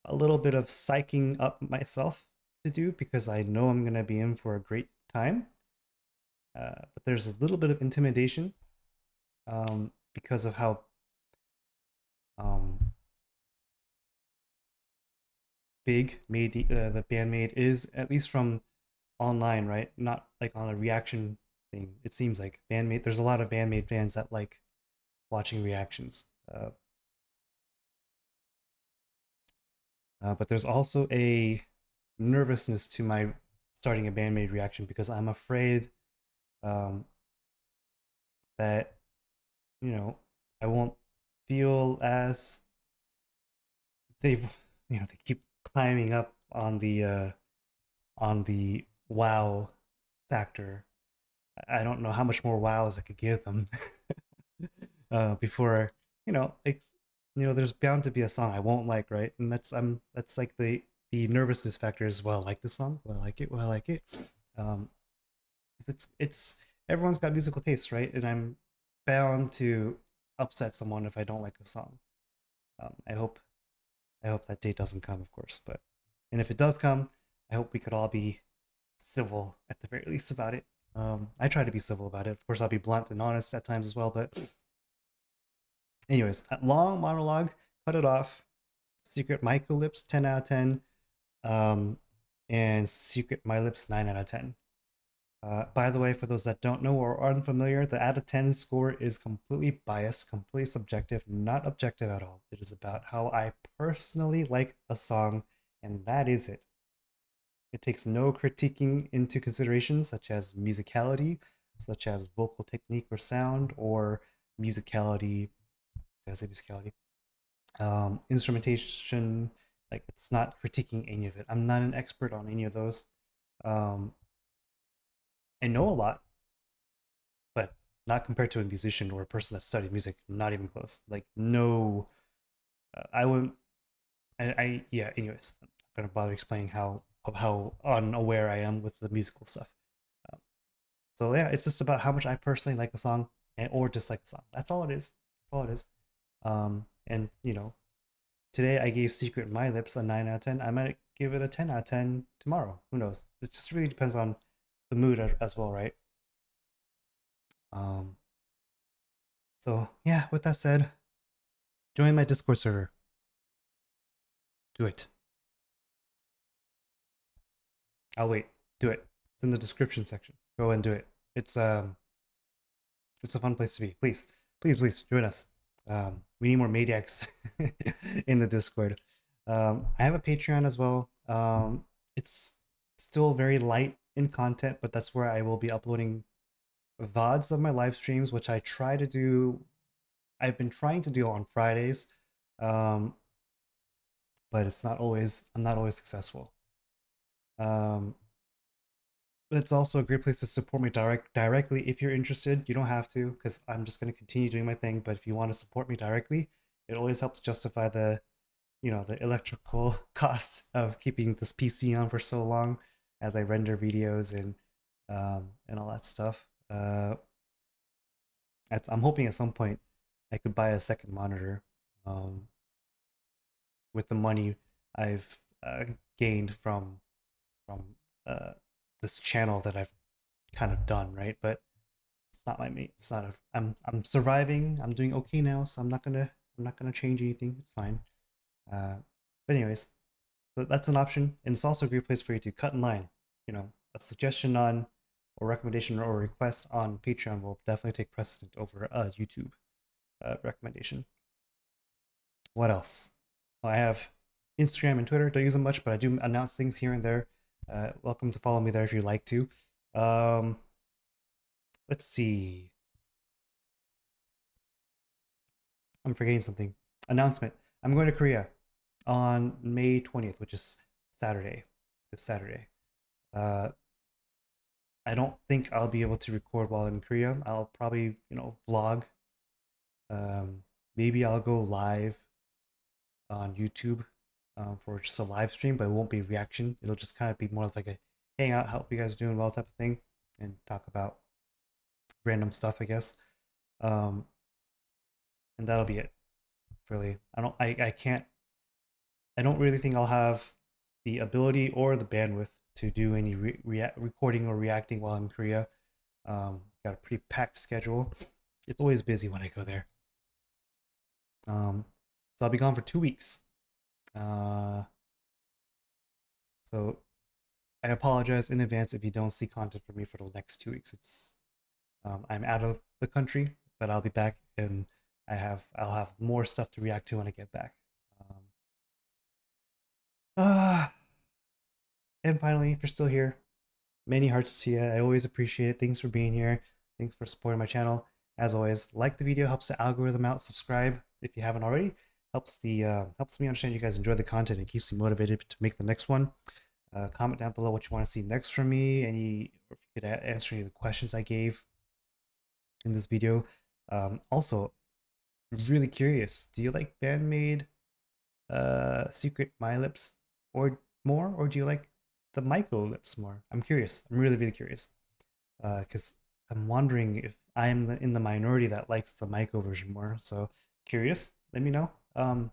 a little bit of psyching up myself to do, because I know I'm going to be in for a great time. But there's a little bit of intimidation, because of how um, big the band Maid is, at least from online, right? Not like on a reaction thing. It seems like Bandmate. There's a lot of Bandmate fans that like watching reactions. But there's also a nervousness to my starting a Bandmate reaction, because I'm afraid um, that I won't feel as they've they keep climbing up on the wow factor. I don't know how much more wows I could give them before it's there's bound to be a song I won't like, right? And that's like the nervousness factor as well. Like the song, will I like it? Will I like it? Um, because it's everyone's got musical tastes, right? And I'm bound to upset someone if I don't like a song. I hope that date doesn't come, of course, but and if it does come, I hope we could all be civil at the very least about it. I try to be civil about it. Of course, I'll be blunt and honest at times as well. But, anyways, long monologue, cut it off. Secret Maiko Lips, 10 out of 10. Um, and Secret My Lips, 9 out of 10. By the way, for those that don't know or are unfamiliar, the out of 10 score is completely biased, completely subjective, not objective at all. It is about how I personally like a song, and that is it. It takes no critiquing into consideration, such as musicality, such as vocal technique or sound, or musicality. Did I say musicality? Instrumentation. Like, it's not critiquing any of it. I'm not an expert on any of those. Um, I know a lot, but not compared to a musician or a person that studied music. Not even close. Like, no, I wouldn't. Yeah. Anyways, I'm not gonna bother explaining how unaware I am with the musical stuff. Um, So yeah, it's just about how much I personally like a song or dislike a song. That's all it is. That's all it is. And today I gave Secret My Lips a 9 out of 10. I might give it a 10 out of 10 tomorrow. Who knows? It just really depends on the mood as well, right? Um, so yeah, with that said, join my Discord server. Do it. I'll wait. Do it. It's in the description section. go and do it. It's a fun place to be. Please, please join us. We need more maniacs in the Discord. I have a Patreon as well. It's still very light in content, but that's where I will be uploading VODs of my live streams, which I try to do. I've been trying to do on Fridays, um, but it's not always. I'm not always successful. Um, but it's also a great place to support me directly if you're interested. You don't have to, because I'm just going to continue doing my thing. But if you want to support me directly, it always helps justify the the electrical cost of keeping this PC on for so long as I render videos and all that stuff. I'm hoping at some point I could buy a second monitor um, with the money I've gained from uh, this channel that I've kind of done, right? But it's not my mate. It's not a. I'm surviving. I'm doing okay now, so I'm not gonna change anything. It's fine. Uh, but anyways, so that's an option, and it's also a great place for you to cut in line. A suggestion on or recommendation or request on Patreon will definitely take precedent over a YouTube recommendation. What else? Well, I have Instagram and Twitter. Don't use them much, but I do announce things here and there. Welcome to follow me there if you'd like to. Let's see. I'm forgetting something. Announcement. I'm going to Korea on May 20th, which is Saturday. This Saturday. I don't think I'll be able to record while I'm in Korea. I'll probably, vlog. Maybe I'll go live on YouTube for just a live stream, but it won't be reaction. It'll just kind of be more of like a hangout, help you guys doing well type of thing, and talk about random stuff, I guess. Um, and that'll be it. Really, I can't. I don't really think I'll have the ability or the bandwidth to do any recording or reacting while I'm in Korea. Got a pretty packed schedule. It's always busy when I go there. So I'll be gone for 2 weeks. So I apologize in advance if you don't see content from me for the next 2 weeks. I'm out of the country, but I'll be back and I'll have more stuff to react to when I get back. And finally, if you're still here, many hearts to you. I always appreciate it. Thanks for being here. Thanks for supporting my channel. As always, like the video, helps the algorithm out. Subscribe if you haven't already. Helps me understand you guys enjoy the content and keeps me motivated to make the next one. Comment down below what you want to see next from me. Or if you could answer any of the questions I gave in this video. Also, really curious. Do you like Maid, Secret My Lips, or more, or do you like the Maiko Lips more? I'm curious. I'm really curious. Because I'm wondering if I'm in the minority that likes the Maiko version more. So curious. Let me know.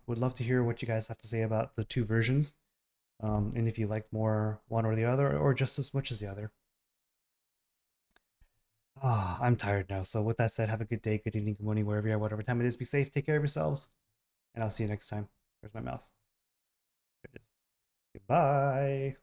Would love to hear what you guys have to say about the two versions. And if you like more one or the other, or just as much as the other. I'm tired now. So with that said, have a good day, good evening, good morning, wherever you are, whatever time it is. Be safe, take care of yourselves, and I'll see you next time. Where's my mouse? There it is. Goodbye.